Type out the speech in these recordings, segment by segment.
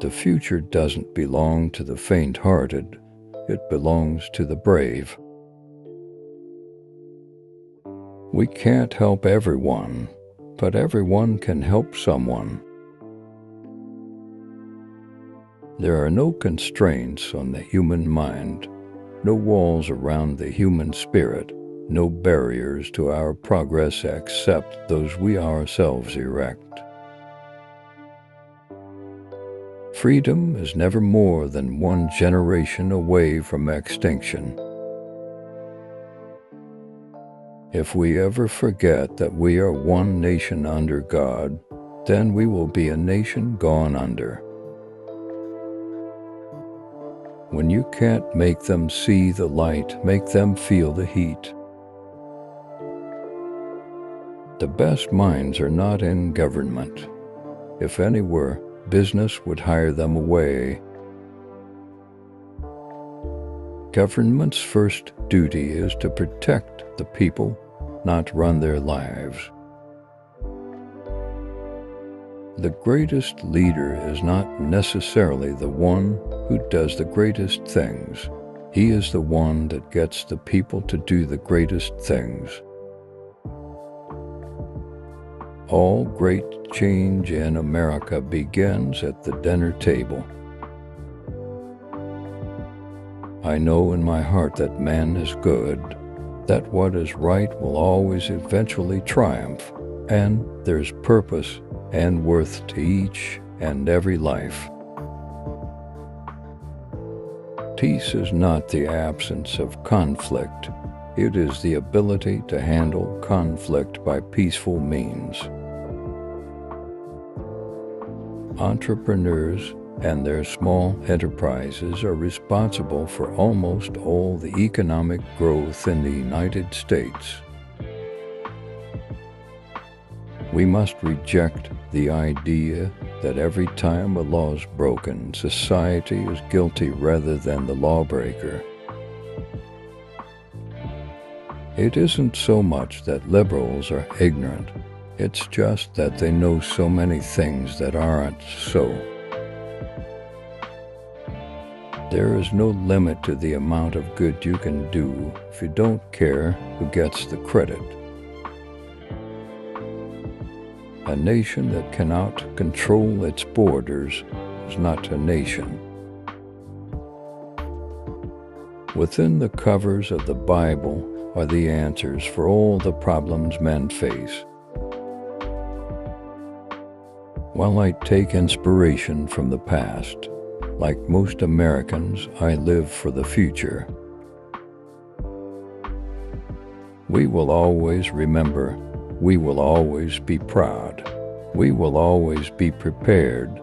The future doesn't belong to the faint-hearted, it belongs to the brave. We can't help everyone, but everyone can help someone. There are no constraints on the human mind, no walls around the human spirit, no barriers to our progress except those we ourselves erect. Freedom is never more than one generation away from extinction. If we ever forget that we are one nation under God, then we will be a nation gone under. When you can't make them see the light, make them feel the heat. The best minds are not in government. If any were, business would hire them away. Government's first duty is to protect the people, not run their lives. The greatest leader is not necessarily the one who does the greatest things. He is the one that gets the people to do the greatest things. All great change in America begins at the dinner table. I know in my heart that man is good, that what is right will always eventually triumph, and there's purpose and worth to each and every life. Peace is not the absence of conflict, it is the ability to handle conflict by peaceful means. Entrepreneurs and their small enterprises are responsible for almost all the economic growth in the United States. We must reject the idea that every time a law is broken, society is guilty rather than the lawbreaker. It isn't so much that liberals are ignorant. It's just that they know so many things that aren't so. There is no limit to the amount of good you can do if you don't care who gets the credit. A nation that cannot control its borders is not a nation. Within the covers of the Bible are the answers for all the problems men face. While I take inspiration from the past, like most Americans, I live for the future. We will always remember, we will always be proud, we will always be prepared,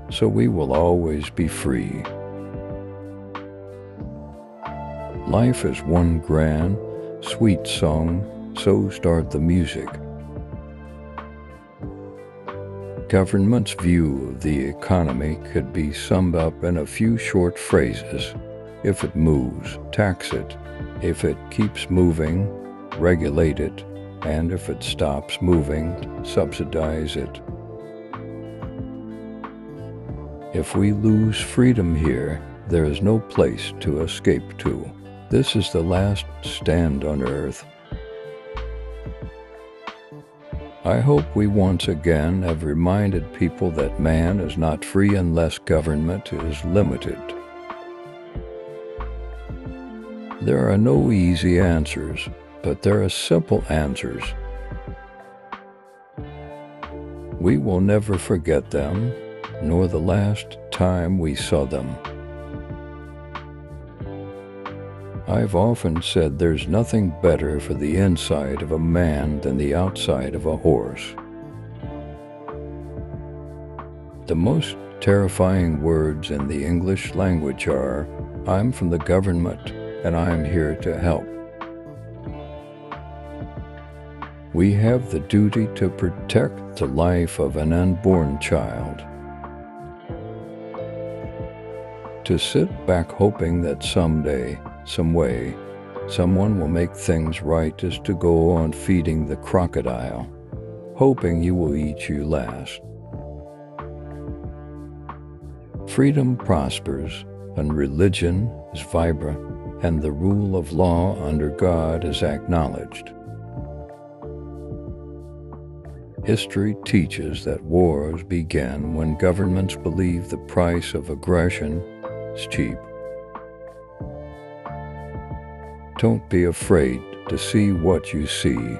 so we will always be free. Life is one grand, sweet song, so start the music. Government's view of the economy could be summed up in a few short phrases. If it moves, tax it. If it keeps moving, regulate it. And if it stops moving, subsidize it. If we lose freedom here, there is no place to escape to. This is the last stand on earth. I hope we once again have reminded people that man is not free unless government is limited. There are no easy answers, but there are simple answers. We will never forget them, nor the last time we saw them. I've often said there's nothing better for the inside of a man than the outside of a horse. The most terrifying words in the English language are, "I'm from the government and I'm here to help." We have the duty to protect the life of an unborn child. To sit back hoping that someday, some way, someone will make things right is to go on feeding the crocodile, hoping he will eat you last. Freedom prospers when religion is vibrant and the rule of law under God is acknowledged. History teaches that wars began when governments believed the price of aggression is cheap. Don't be afraid to see what you see.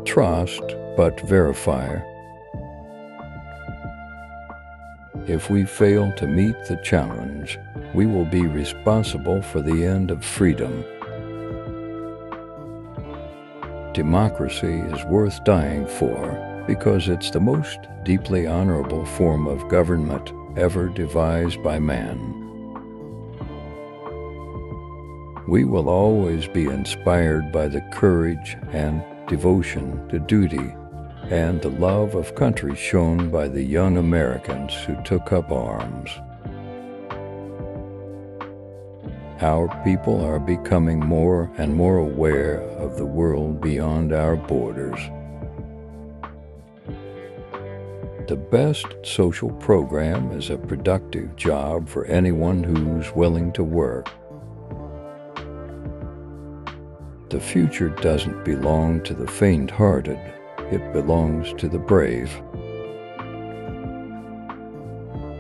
Trust, but verify. If we fail to meet the challenge, we will be responsible for the end of freedom. Democracy is worth dying for because it's the most deeply honorable form of government ever devised by man. We will always be inspired by the courage and devotion to duty and the love of country shown by the young Americans who took up arms. Our people are becoming more and more aware of the world beyond our borders. The best social program is a productive job for anyone who's willing to work. The future doesn't belong to the faint-hearted. It belongs to the brave.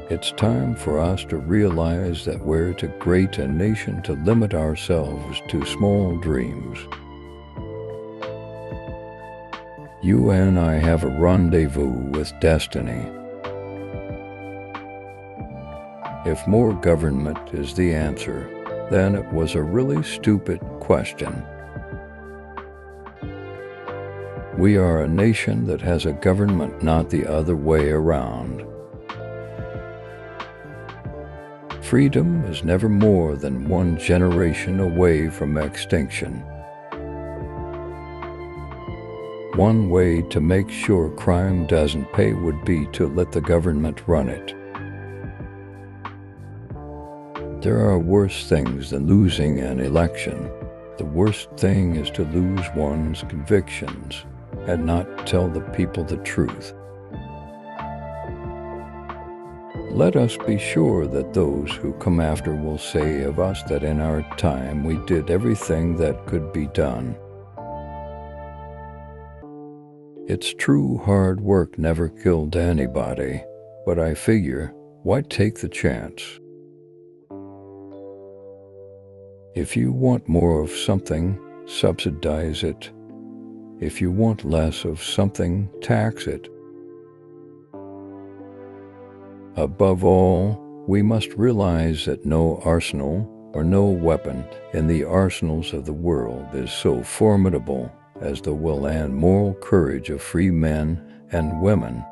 It's time for us to realize that we're too great a nation to limit ourselves to small dreams. You and I have a rendezvous with destiny. If more government is the answer, then it was a really stupid question. We are a nation that has a government, not the other way around. Freedom is never more than one generation away from extinction. One way to make sure crime doesn't pay would be to let the government run it. There are worse things than losing an election. The worst thing is to lose one's convictions and not tell the people the truth. Let us be sure that those who come after will say of us that in our time we did everything that could be done. It's true hard work never killed anybody, but I figure, why take the chance? If you want more of something, subsidize it. If you want less of something, tax it. Above all, we must realize that no arsenal or no weapon in the arsenals of the world is so formidable as the will and moral courage of free men and women